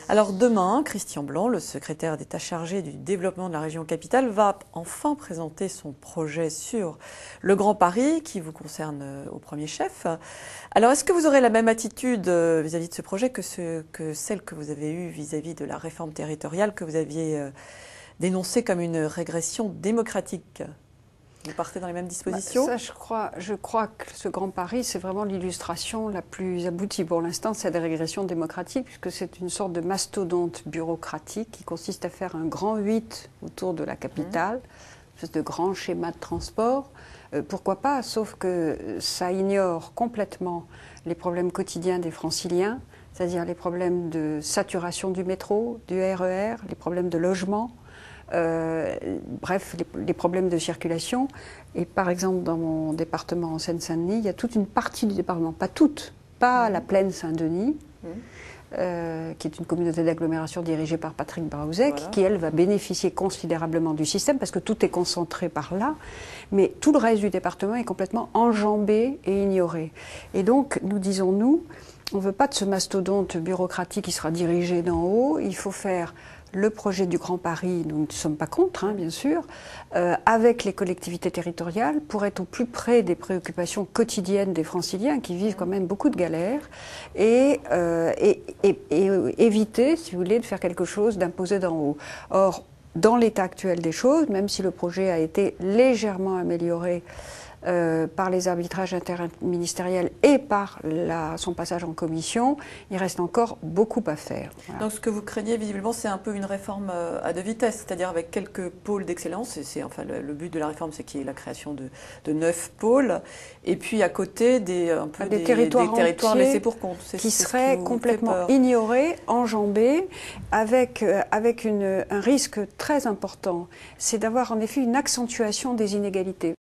Alors demain, Christian Blanc, le secrétaire d'État chargé du développement de la région capitale, va enfin présenter son projet sur le Grand Paris qui vous concerne au premier chef. Alors est-ce que vous aurez la même attitude vis-à-vis de ce projet que celle que vous avez eue vis-à-vis de la réforme territoriale que vous aviez dénoncée comme une régression démocratique ? Vous partez dans les mêmes dispositions ? Ça, je crois que ce Grand Paris, c'est vraiment l'illustration la plus aboutie. Pour l'instant, c'est des régressions démocratiques, puisque c'est une sorte de mastodonte bureaucratique qui consiste à faire un grand 8 autour de la capitale, une espèce de grand schéma de transport. Pourquoi pas, sauf que ça ignore complètement les problèmes quotidiens des Franciliens, c'est-à-dire les problèmes de saturation du métro, du RER, les problèmes de logement. Bref, les problèmes de circulation. Et par exemple, dans mon département en Seine-Saint-Denis, il y a toute une partie du département, pas toute, pas la plaine Saint-Denis, qui est une communauté d'agglomération dirigée par Patrick Braouzek, qui, elle, va bénéficier considérablement du système, parce que tout est concentré par là, mais tout le reste du département est complètement enjambé et ignoré. Et donc, nous disons-nous, on ne veut pas de ce mastodonte bureaucratique qui sera dirigé d'en haut, il faut faire le projet du Grand Paris, nous ne sommes pas contre, bien sûr, avec les collectivités territoriales pour être au plus près des préoccupations quotidiennes des Franciliens qui vivent quand même beaucoup de galères et éviter, si vous voulez, de faire quelque chose d'imposé d'en haut. Or, dans l'état actuel des choses, même si le projet a été légèrement amélioré par les arbitrages interministériels et par son passage en commission, il reste encore beaucoup à faire. Voilà. Donc ce que vous craignez visiblement, c'est un peu une réforme à deux vitesses, c'est-à-dire avec quelques pôles d'excellence. Enfin, le but de la réforme, c'est qu'il y ait la création de 9 pôles, et puis à côté des territoires laissés pour compte. Qui seraient complètement ignorés, enjambés, avec un risque très important, c'est d'avoir en effet une accentuation des inégalités.